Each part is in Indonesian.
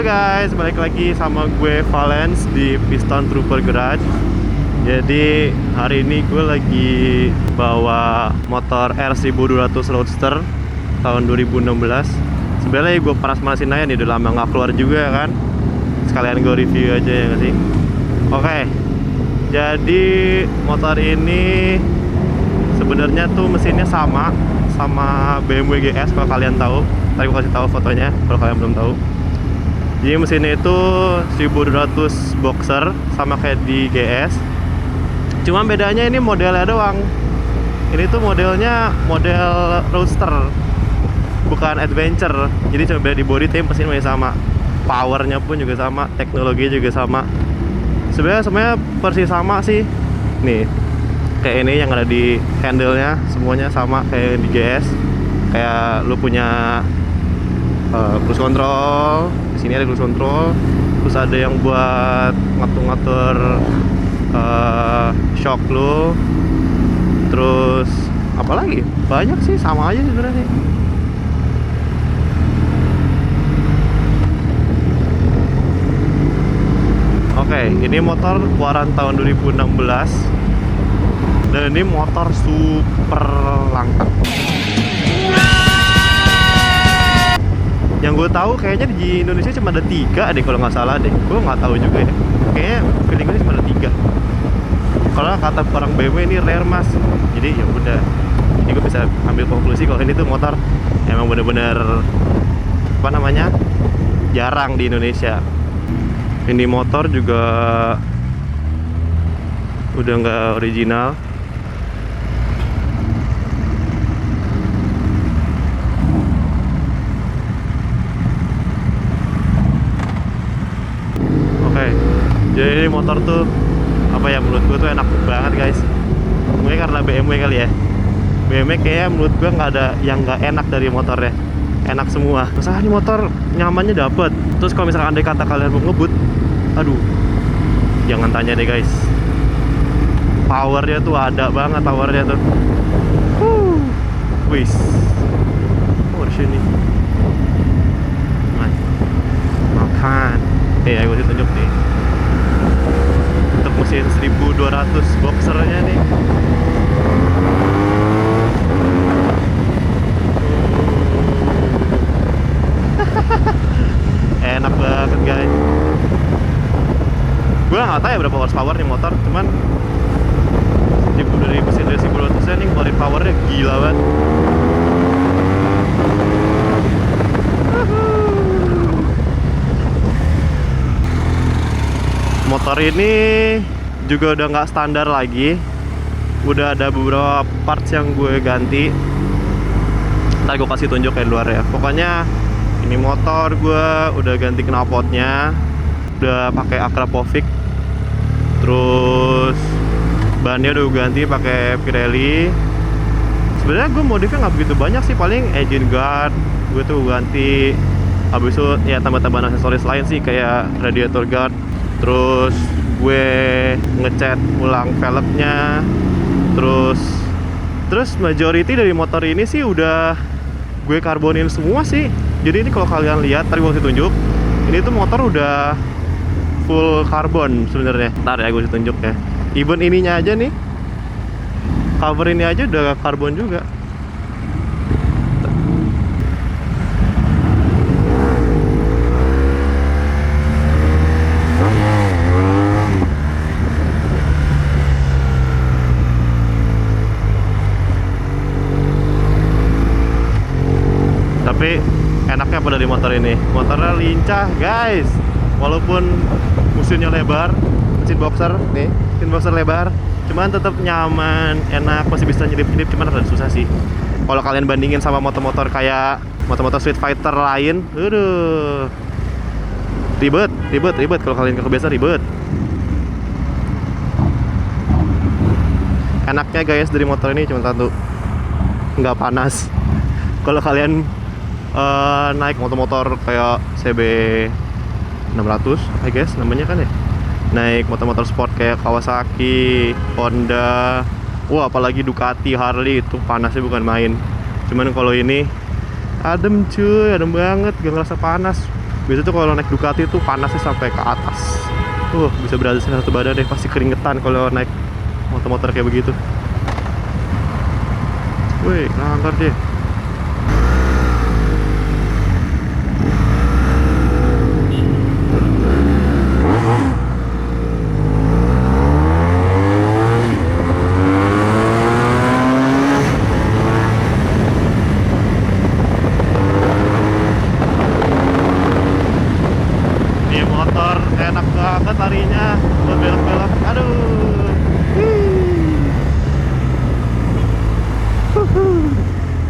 guys, balik lagi sama gue Valens di Piston Trooper Garage. Jadi hari ini gue lagi bawa motor R1200 Roadster tahun 2016. Sebenarnya gue panas-panasin aja nih, udah lama nggak keluar juga kan. Sekalian gue review aja ya nggak sih? Oke, jadi motor ini sebenarnya tuh mesinnya sama BMW GS kalau kalian tahu. Tadi gue kasih tahu fotonya kalau kalian belum tahu. Jadi mesinnya itu 1200 boxer sama kayak di GS. Cuma bedanya ini modelnya doang. Ini tuh modelnya model roadster, bukan adventure. Jadi cuma beda di body, tapi mesin masih sama. Powernya pun juga sama, teknologi juga sama. Sebenarnya persis sama sih. Nih, kayak ini yang ada di handle-nya semuanya sama kayak di GS. Kayak lu punya cruise control, di sini ada cruise control, terus ada yang buat ngatur-ngatur shock lu, terus apa lagi? Banyak sih, sama aja sebenarnya. Oke, ini motor keluaran tahun 2016 dan ini motor super langka. Yang gue tahu kayaknya di Indonesia cuma ada 3 deh kalau nggak salah deh. Gue nggak tahu juga ya. Kayaknya feeling gue cuma ada 3. Kalau kata orang BMW ini rare mas. Jadi ya udah. Ini gue bisa ambil konklusi kalau ini tuh motor emang bener-bener apa namanya jarang di Indonesia. Ini motor juga udah nggak original. Jadi ini motor tuh apa ya, menurut gue tuh enak banget guys. Mungkin karena BMW kali ya. BMW kayaknya menurut gue nggak ada yang nggak enak dari motornya. Enak semua. Masalah ini motor nyamannya dapet. Terus kalau misalkan andai kata kalian mau ngebut, aduh, jangan tanya deh guys. Powernya tuh ada banget, powernya tuh. Wis. Oh di sini. Makan. Ayo gue tunjuk nih. Untuk mesin 1200 boxernya nih. Enak banget guys. Gue gak tahu ya berapa horsepower nih motor, cuman dari mesin 1200 nya nih ngeluarin powernya gila banget. Motor ini juga udah nggak standar lagi. Udah ada beberapa parts yang gue ganti. Ntar gue kasih tunjuk ya luar ya. Pokoknya ini motor gue udah ganti knalpotnya, udah pakai Akrapovic. Terus bannya udah gue ganti pakai Pirelli. Sebenarnya gue modifnya nggak begitu banyak sih, paling engine guard gue tuh ganti. Habis itu ya tambah-tambahan aksesoris lain sih kayak radiator guard. Terus gue ngecat ulang velgnya. Terus majority dari motor ini sih udah gue karbonin semua sih. Jadi ini kalau kalian lihat, tadi gue kasih tunjuk, ini tuh motor udah full karbon sebenarnya. Ntar ya gue kasih tunjuk ya. Even ininya aja nih, cover ini aja udah karbon juga. Tapi enaknya apa dari motor ini? Motornya lincah guys. Walaupun mesinnya lebar, mesin boxer nih, mesin boxer lebar, cuman tetap nyaman, enak, masih bisa nyelip-nyelip. Cuman agak susah sih kalau kalian bandingin sama motor-motor kayak motor-motor Street Fighter lain. Aduh, ribet kalau kalian nggak kebiasa, ribet. Enaknya guys dari motor ini cuma satu, nggak panas. Kalau kalian naik motor-motor kayak CB 600 I guess namanya kan ya, naik motor-motor sport kayak Kawasaki, Honda, wah apalagi Ducati, Harley, itu panasnya bukan main. Cuman kalau ini adem cuy, adem banget, gak ngerasa panas. Biasanya tuh kalau naik Ducati tuh panasnya sampai ke atas. Bisa berada satu badan deh, pasti keringetan kalau naik motor-motor kayak begitu. Wih, lancar deh. Ini motor enak banget larinya buat belok-belok. Aduh.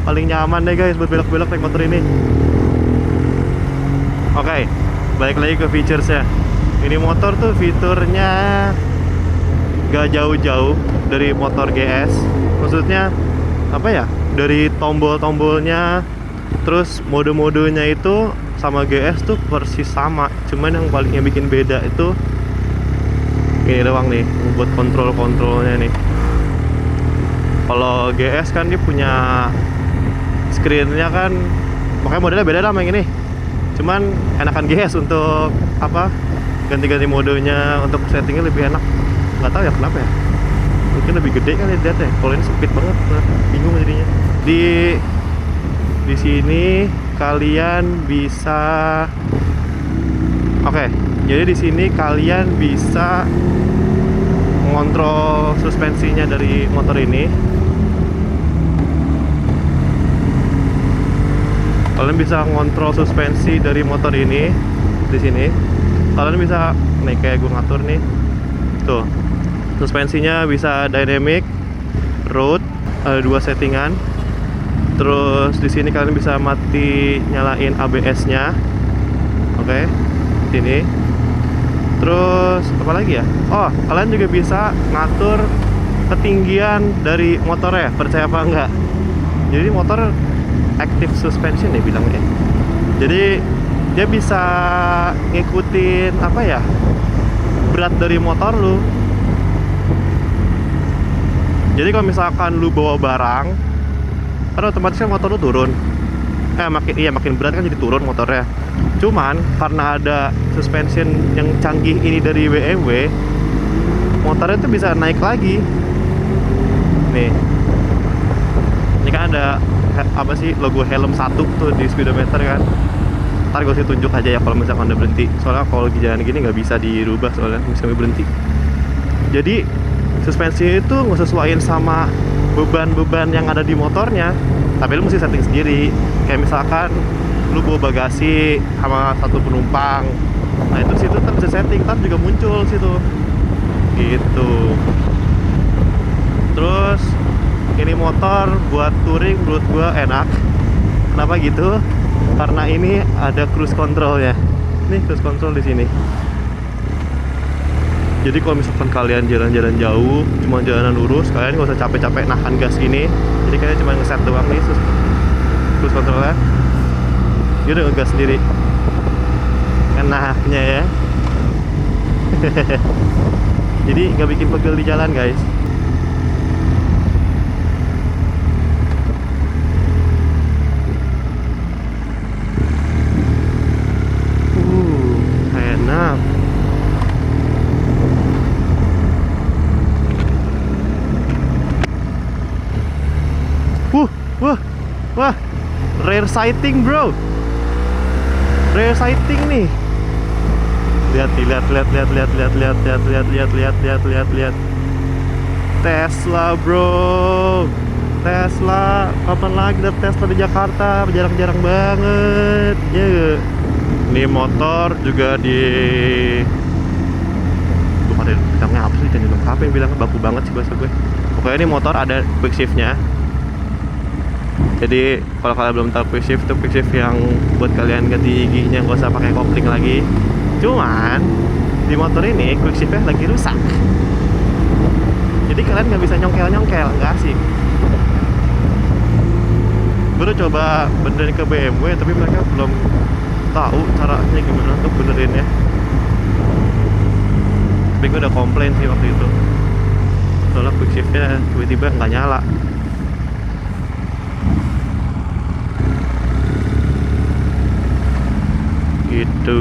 Paling nyaman deh guys buat belok-belok naik motor ini. Oke, balik lagi ke featuresnya. Ini motor tuh fiturnya gak jauh-jauh dari motor GS. Maksudnya apa ya, dari tombol-tombolnya, terus mode-modenya itu sama GS tuh persis sama. Cuman yang paling bikin beda itu ini doang nih, buat kontrol-kontrolnya nih. Kalau GS kan dia punya screennya kan, makanya modelnya beda sama yang ini. Cuman enakan GS untuk apa, ganti-ganti modenya, untuk settingnya lebih enak. Nggak tahu ya kenapa ya, mungkin lebih gede kan lihat ya. Kalau ini sempit banget, bingung jadinya. Di sini kalian bisa, oke, jadi di sini kalian bisa mengontrol suspensinya dari motor ini. Kalian bisa ngontrol suspensi dari motor ini di sini. Kalian bisa nih, kayak gue ngatur nih. Tuh. Suspensinya bisa dynamic, road, ada 2 settingan. Terus di sini kalian bisa mati nyalain ABS-nya. Oke. Sini. Terus apa lagi ya? Oh, kalian juga bisa ngatur ketinggian dari motornya, percaya apa enggak. Jadi motor active suspension ya bilangnya. Jadi dia bisa ngikutin apa ya, berat dari motor lu. Jadi kalau misalkan lu bawa barang, kan otomatis kan motor lu turun. Makin berat kan jadi turun motornya. Cuman karena ada suspension yang canggih ini dari BMW, motornya tuh bisa naik lagi. Nih. Ini kan ada apa sih, logo helm 1 tuh di speedometer kan. Ntar gue sih tunjuk aja ya kalau misalkan udah berhenti. Soalnya kalau lagi jalan gini nggak bisa dirubah, soalnya bisa berhenti. Jadi suspensi itu ngesesuaiin sama beban-beban yang ada di motornya. Tapi lu mesti setting sendiri. Kayak misalkan lu bawa bagasi sama 1 penumpang, nah itu situ ntar bisa setting, ntar juga muncul situ gitu. Terus ini motor buat touring menurut gua enak. Kenapa gitu? Karena ini ada cruise control ya. Nih cruise control di sini. Jadi kalau misalkan kalian jalan-jalan jauh, cuma jalanan lurus, kalian nggak usah capek-capek nahan gas ini. Jadi kalian cuma ngeset doang nih cruise controlnya. Dia udah ngegas sendiri. Enaknya ya. Jadi nggak bikin pegel di jalan guys. Enak. Wah, rare sighting bro. Rare sighting nih. Lihat. Tesla bro. Tesla, kapan lagi ada Tesla di Jakarta? Jarang-jarang banget. Ya. Ini motor juga di, bukan bilangnya apa sih, jangan apa yang bilang baku banget sih bahasa gue. Pokoknya ini motor ada quick shift-nya. Jadi kalau kalian belum tahu quick shift, itu quick shift yang buat kalian ganti giginya nggak usah pakai kopling lagi. Cuman di motor ini quick shift-nya lagi rusak. Jadi kalian nggak bisa nyongkel, nggak asik. Gue udah coba benerin ke BMW, tapi mereka belum tahu caranya gimana untuk benerinnya. Tapi gue udah komplain sih waktu itu. Soalnya quick shift-nya tiba-tiba nggak nyala. Gitu.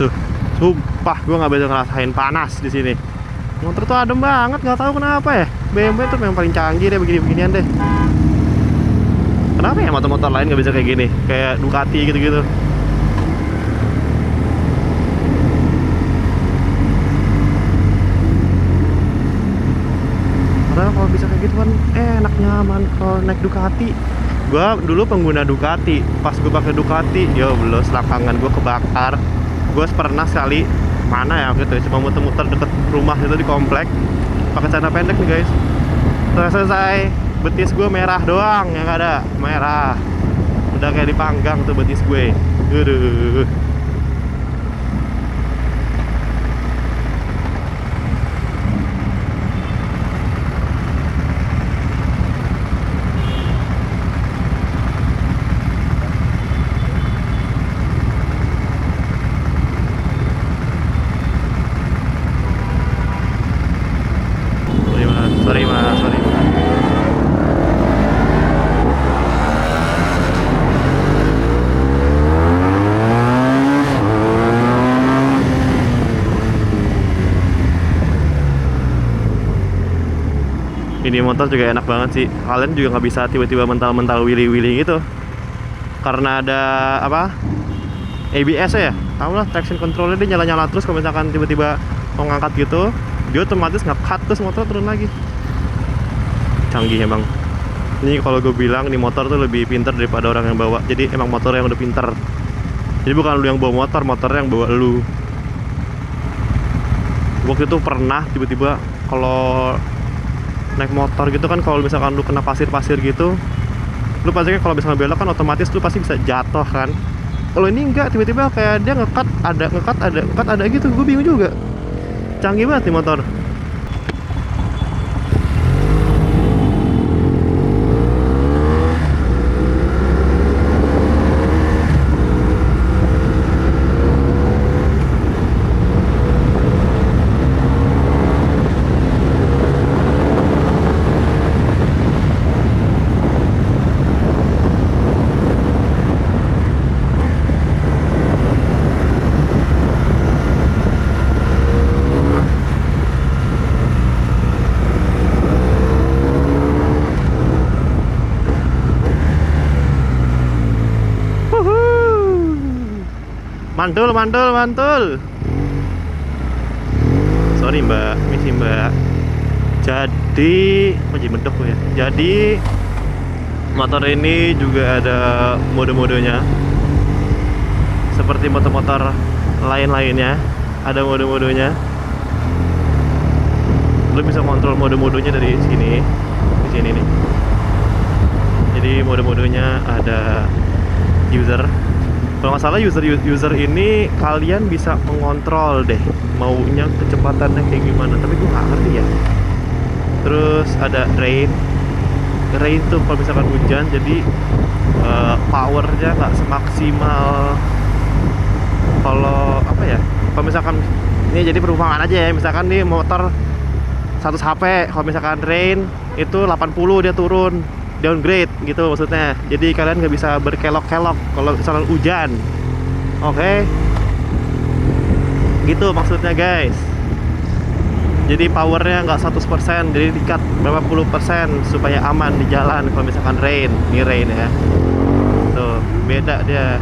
Tuh, sumpah gue nggak bisa ngerasain panas di sini. Motor tuh adem banget, nggak tahu kenapa ya. BMW tuh yang paling canggih deh begini-beginian deh. Kenapa ya motor-motor lain nggak bisa kayak gini, kayak Ducati gitu-gitu? Padahal kalau bisa kayak gitu kan enak, nyaman kalau naik Ducati. Gua dulu pengguna Ducati, pas gue pakai Ducati, ya belum selangkangan gue kebakar. Gue pernah sekali, mana ya gitu, cuma muter-muter deket rumah itu di komplek, pakai celana pendek nih guys. Terus selesai, betis gue merah doang, yang ada merah. Udah kayak dipanggang tuh betis gue. Aduh. Sorry mas, sorry mas. Ini motor juga enak banget sih. Kalian juga nggak bisa tiba-tiba mental-mental willy-willy gitu, karena ada apa, ABS ya. Tahu lah, traction controlnya dia nyala-nyala terus. Kalau misalkan tiba-tiba mau ngangkat gitu, dia otomatis nge-cut terus motor turun lagi. Canggih emang. Ini kalau gue bilang nih motor tuh lebih pinter daripada orang yang bawa. Jadi emang motor yang udah pinter. Jadi bukan lu yang bawa motor, motornya yang bawa lu. Waktu itu pernah tiba-tiba kalau naik motor gitu kan, kalau misalkan lu kena pasir-pasir gitu, lu pasti kalau misalnya belok kan otomatis lu pasti bisa jatuh kan. Kalau ini enggak, tiba-tiba kayak dia ngekat ada gitu. Gue bingung juga. Canggih banget nih motor. Mantul. Sorry mbak, misi mbak. Jadi, jadi medok ya. Jadi motor ini juga ada mode-modenya. Seperti motor-motor lain-lainnya, ada mode-modenya. Lu bisa kontrol mode-modenya dari sini, di sini nih. Jadi mode-modenya ada user. Kalau nggak salah user ini kalian bisa mengontrol deh maunya kecepatannya kayak gimana, tapi gue nggak ngerti ya. Terus ada rain tuh kalau misalkan hujan, jadi powernya nggak semaksimal kalau apa ya, kalau misalkan ini jadi perumpamaan aja ya, misalkan nih motor 100 HP, kalau misalkan rain itu 80 dia turun, downgrade gitu maksudnya. Jadi kalian nggak bisa berkelok-kelok kalau misalnya hujan. Oke. Gitu maksudnya guys. Jadi powernya nggak 100%, jadi di-cut berapa puluh persen supaya aman di jalan kalau misalkan rain. Ini rain ya. Tuh, beda dia.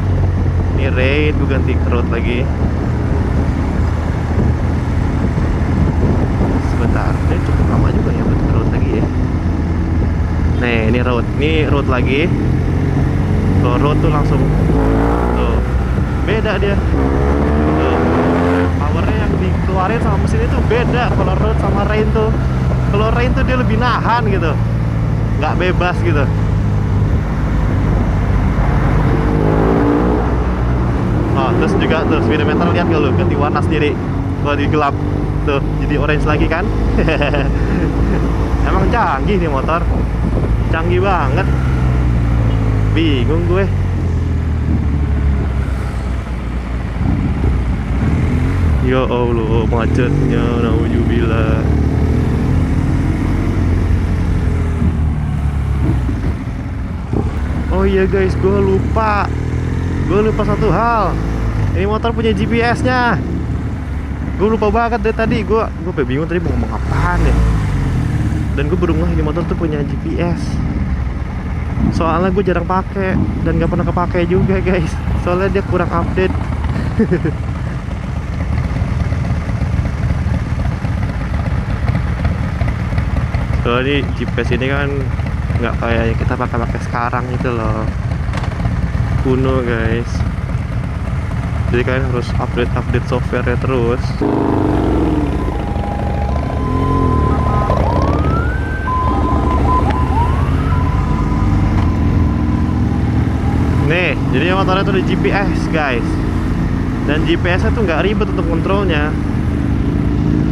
Ini rain, gue ganti ke road lagi. Sebentar, ini cukup lama juga ya buat ke road lagi ya. Nih, ini road lagi. Kalau road tuh langsung tuh beda dia. Tuh, powernya yang dikeluarin sama mesin itu beda. Kalau road sama rain tuh, kalau rain tuh dia lebih nahan gitu, nggak bebas gitu. Oh, terus juga tuh speedometer, lihat gak lu, ganti warna sendiri kalau digelap tuh, jadi orange lagi kan. Emang canggih nih motor. Canggih banget. Bingung gue. Ya Allah, macetnya, nauzubillah. Oh iya guys, gue lupa. gue lupa satu hal. Ini motor punya GPS-nya. Gue lupa banget dari tadi. Gue bingung tadi mau ngomong apaan ya. Dan gue baru ngeh ini motor tuh punya GPS. Soalnya gue jarang pakai dan gak pernah kepake juga guys. Soalnya dia kurang update. Soalnya ini GPS ini kan nggak kayak yang kita pakai sekarang itu loh, kuno guys. Jadi kalian harus update softwarenya terus. Nih, jadi motornya tuh di GPS guys. Dan GPS-nya tuh nggak ribet untuk kontrolnya.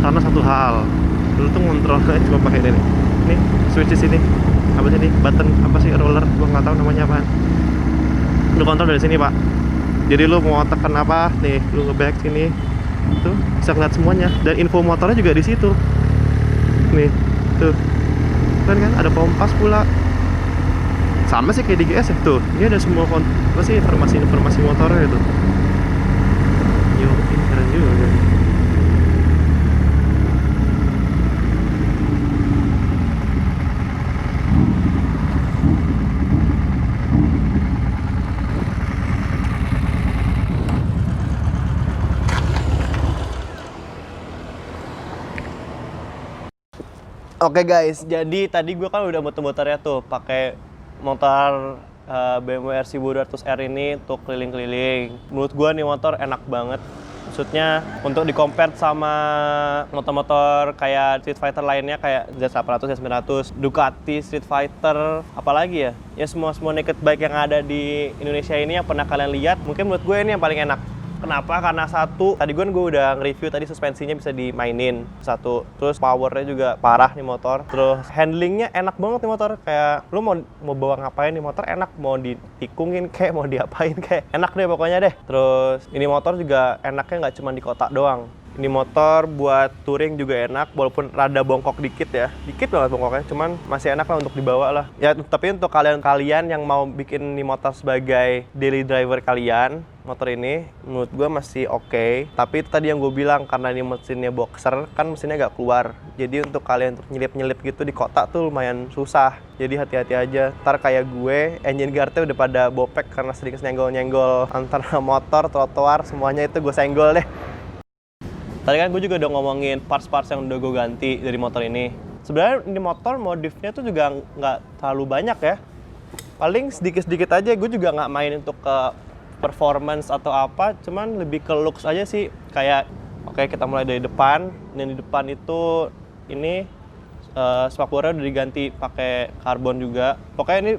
Karena satu hal, dulu tuh kontrolnya cuma pakai ini. Nih, switch di sini. Apa sih ini? Button apa sih, roller? Gua nggak tahu namanya apa. Lu kontrol dari sini, Pak. Jadi lu mau tekan apa? Nih, lu nge-back sini. Tuh, bisa ngeliat semuanya dan info motornya juga di situ. Nih, tuh. Kan ada kompas pula. Sama sih kayak di GS ya. Tuh, ini ada semua apa sih informasi motornya itu. Yo, keren juga. Oke guys, jadi tadi gue kan udah muter-muternya tuh pakai motor BMW RC 200R ini untuk keliling-keliling. Menurut gue nih motor enak banget. Maksudnya untuk di-compare sama motor-motor kayak Street Fighter lainnya kayak Z800, Z900, Ducati, Street Fighter, apalagi ya? Ya semua naked bike yang ada di Indonesia ini yang pernah kalian lihat, mungkin menurut gue ini yang paling enak. Kenapa? Karena satu, tadi gue udah nge-review tadi suspensinya bisa dimainin. Satu, terus powernya juga parah nih motor. Terus handlingnya enak banget nih motor. Kayak lu mau bawa ngapain nih motor enak, mau ditikungin kayak mau diapain kayak enak deh pokoknya deh. Terus ini motor juga enaknya nggak cuma di kota doang. Ini motor buat touring juga enak, walaupun rada bongkok dikit ya. Dikit banget bongkoknya, cuman masih enak lah untuk dibawa lah. Ya, tapi untuk kalian yang mau bikin ini motor sebagai daily driver kalian, motor ini menurut gue masih oke. Tapi itu tadi yang gue bilang, karena ini mesinnya boxer, kan mesinnya agak keluar. Jadi untuk kalian untuk nyelip-nyelip gitu di kota tuh lumayan susah. Jadi hati-hati aja. Ntar kayak gue, engine guardnya udah pada bopek karena sering senggol-nyenggol antara motor, trotoar, semuanya itu gue senggol deh. Tadi kan gue juga udah ngomongin parts-parts yang udah gue ganti dari motor ini. Sebenarnya ini motor modifnya tuh juga nggak terlalu banyak ya. Paling sedikit-sedikit aja, gue juga nggak main untuk ke performance atau apa, cuman lebih ke looks aja sih. Kayak, oke, kita mulai dari depan. Dan di depan itu, ini spakbornya udah diganti pakai karbon juga. Pokoknya ini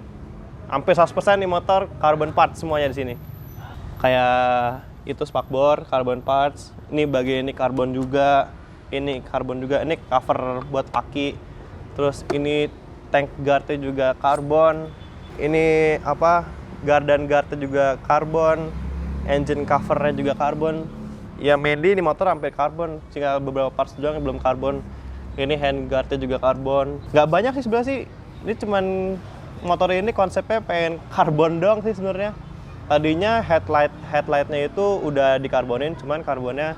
hampir 100% nih motor carbon parts semuanya di sini. Kayak itu spakbor, carbon parts. Ini bagian ini karbon juga. Ini karbon juga. Ini cover buat kaki. Terus ini tank guardnya juga karbon. Ini apa? Gardan guardnya juga karbon. Engine covernya juga karbon. Ya mainly ini motor hampir karbon. Tinggal beberapa parts doang yang belum karbon. Ini hand guardnya juga karbon. Nggak banyak sih sebenarnya sih. Ini cuman motor ini konsepnya pengen karbon doang sih sebenarnya. Tadinya headlightnya itu udah dikarbonin, cuman karbonnya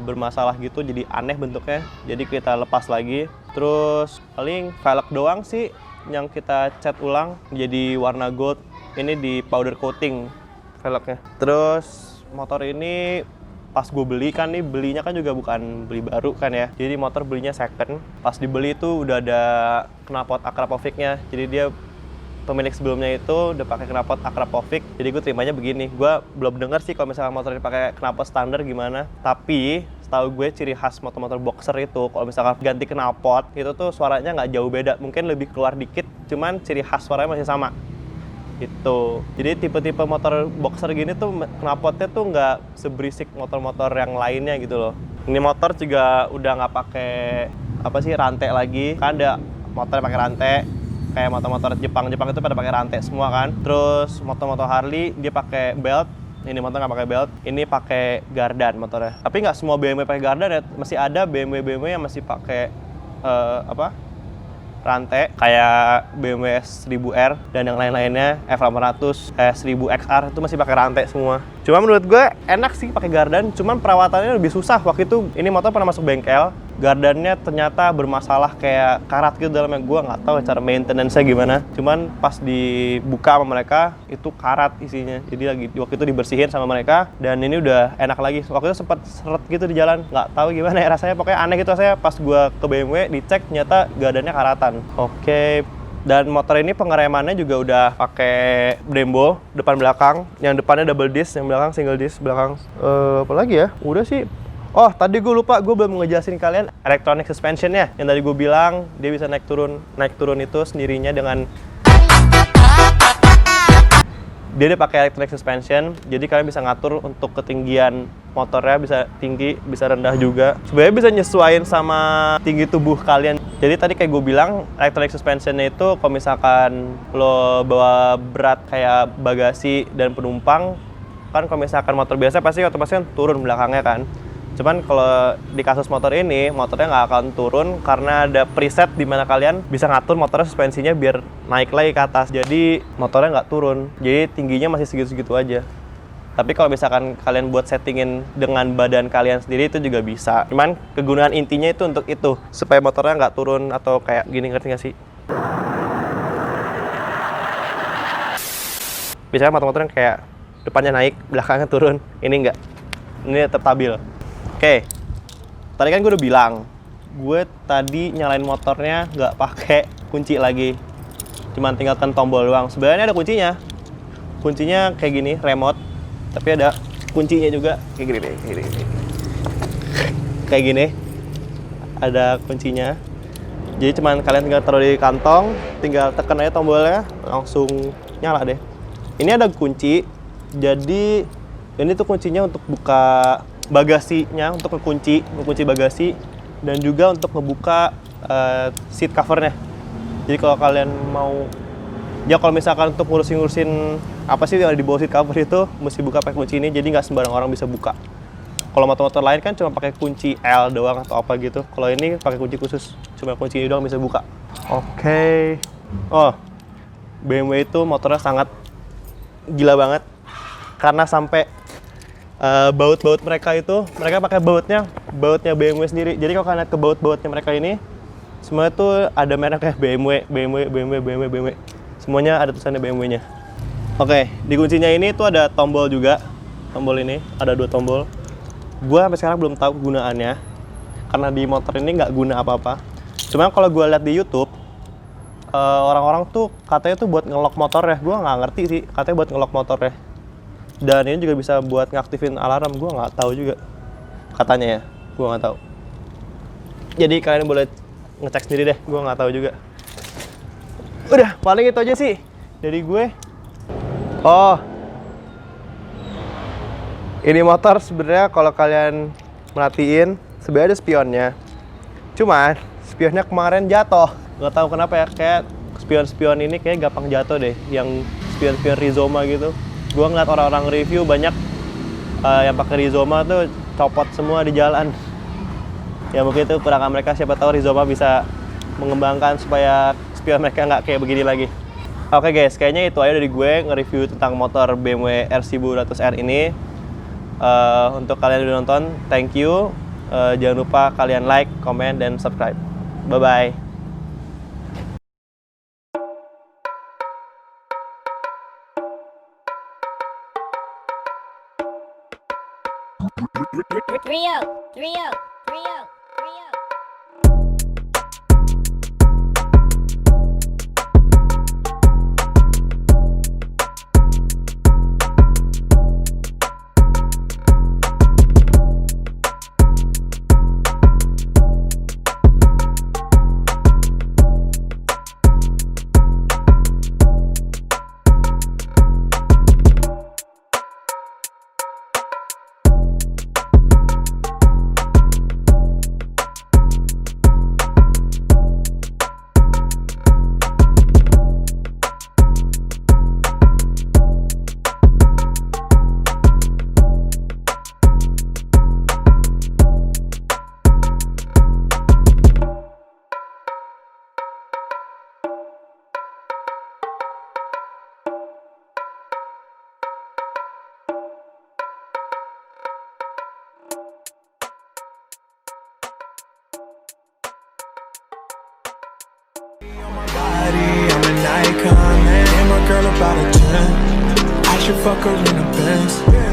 bermasalah gitu, jadi aneh bentuknya. Jadi kita lepas lagi. Terus paling velg doang sih yang kita cat ulang jadi warna gold. Ini di powder coating velgnya. Terus motor ini pas gue beli kan nih, belinya kan juga bukan beli baru kan ya. Jadi motor belinya second. Pas dibeli itu udah ada knalpot Akrapovic-nya. Jadi dia pemilik sebelumnya itu udah pakai knalpot Akrapovic, jadi gue terimanya begini. Gue belum dengar sih kalau misalnya motor ini pakai knalpot standar gimana. Tapi setahu gue ciri khas motor-motor boxer itu kalau misalkan ganti knalpot itu tuh suaranya nggak jauh beda, mungkin lebih keluar dikit, cuman ciri khas suaranya masih sama. Gitu. Jadi tipe-tipe motor boxer gini tuh knalpotnya tuh nggak seberisik motor-motor yang lainnya gitu loh. Ini motor juga udah nggak pakai apa sih rantai lagi, kan ada motor pakai rantai. Kayak motor-motor Jepang itu pada pakai rantai semua kan. Terus motor-motor Harley dia pakai belt. Ini motor nggak pakai belt. Ini pakai gardan motornya. Tapi nggak semua BMW pakai gardan ya. Masih ada BMW yang masih pakai rantai kayak BMW S1000R dan yang lain-lainnya, F800, S1000XR itu masih pakai rantai semua. Cuma menurut gue enak sih pakai gardan, cuman perawatannya lebih susah. Waktu itu ini motor pernah masuk bengkel, gardannya ternyata bermasalah kayak karat gitu dalamnya. Gue nggak tahu cara maintenance-nya gimana. Cuman pas dibuka sama mereka itu karat isinya. Jadi waktu itu dibersihin sama mereka dan ini udah enak lagi. Waktu itu sempat seret gitu di jalan, nggak tahu gimana ya rasanya. Pokoknya aneh gitu rasanya pas gue ke BMW dicek ternyata gardannya karatan. Oke. Dan motor ini pengeremannya juga udah pakai Brembo depan belakang. Yang depannya double disc, yang belakang single disc belakang. Apa lagi ya? Udah sih. Oh, tadi gue lupa, gue belum ngejelasin kalian electronic suspensionnya. Yang tadi gue bilang, dia bisa naik turun itu sendirinya dengan dia udah pakai electronic suspension, jadi kalian bisa ngatur untuk ketinggian motornya, bisa tinggi, bisa rendah juga. Sebenarnya bisa nyesuaiin sama tinggi tubuh kalian. Jadi tadi kayak gue bilang, electronic suspensionnya itu kalau misalkan lo bawa berat kayak bagasi dan penumpang, kan kalau misalkan motor biasa pasti otomatis kan turun belakangnya kan. Cuman kalau di kasus motor ini, motornya nggak akan turun karena ada preset di mana kalian bisa ngatur motornya suspensinya biar naik lagi ke atas. Jadi motornya nggak turun, jadi tingginya masih segitu-segitu aja. Tapi kalau misalkan kalian buat settingin dengan badan kalian sendiri itu juga bisa. Cuman kegunaan intinya itu untuk itu, supaya motornya nggak turun atau kayak gini, ngerti nggak sih? Biasanya motor-motor yang kayak depannya naik, belakangnya turun. Ini nggak, ini tetap stabil. Oke, tadi kan gue udah bilang, gue tadi nyalain motornya nggak pakai kunci lagi, cuman tinggalkan tombol doang. Sebenarnya ada kuncinya kayak gini, remote, tapi ada kuncinya juga kayak gini, kayak gini, ada kuncinya. Jadi cuman kalian tinggal taruh di kantong, tinggal tekan aja tombolnya, langsung nyala deh. Ini ada kunci, jadi ini tuh kuncinya untuk buka bagasinya, untuk ngekunci bagasi, dan juga untuk ngebuka seat covernya. Jadi kalau kalian mau, ya kalau misalkan untuk ngurusin apa sih yang ada di bawah seat cover itu, mesti buka pakai kunci ini, jadi nggak sembarang orang bisa buka. Kalau motor-motor lain kan cuma pakai kunci L doang atau apa gitu. Kalau ini pakai kunci khusus, cuma kunci ini doang bisa buka. Oke. Oh, BMW itu motornya sangat gila banget, karena sampai baut-baut mereka itu, mereka pakai bautnya BMW sendiri. Jadi kalau kalian lihat ke baut-bautnya mereka ini, semuanya tuh ada merek kayak BMW. Semuanya ada tulisannya BMW-nya. Oke, di kuncinya ini tuh ada tombol juga. Tombol ini, ada 2 tombol. Gua sampai sekarang belum tahu kegunaannya, karena di motor ini nggak guna apa-apa. Cuma kalau gue lihat di YouTube, orang-orang tuh katanya tuh buat ngelok motor ya. Gua nggak ngerti sih, katanya buat ngelok motor ya. Dan ini juga bisa buat ngaktifin alarm, gue nggak tahu juga. Katanya ya, gue nggak tahu. Jadi kalian boleh ngecek sendiri deh, gue nggak tahu juga. Udah, paling itu aja sih dari gue. Oh, ini motor sebenarnya kalau kalian merhatiin, sebenarnya ada spionnya. Cuman spionnya kemarin jatuh. Nggak tahu kenapa ya, kayak spion-spion ini kayak gampang jatuh deh. Yang spion-spion Rizoma gitu. Gue ngeliat orang-orang review banyak yang pakai Rizoma tuh copot semua di jalan. Ya mungkin itu perangan mereka, siapa tahu Rizoma bisa mengembangkan supaya spion mereka nggak kayak begini lagi. Oke guys, kayaknya itu aja dari gue nge-review tentang motor BMW R1200R ini. Untuk kalian yang udah nonton, thank you. Jangan lupa kalian like, comment, dan subscribe. Bye-bye. Trio. out of 10. I should fuck her in a Benz.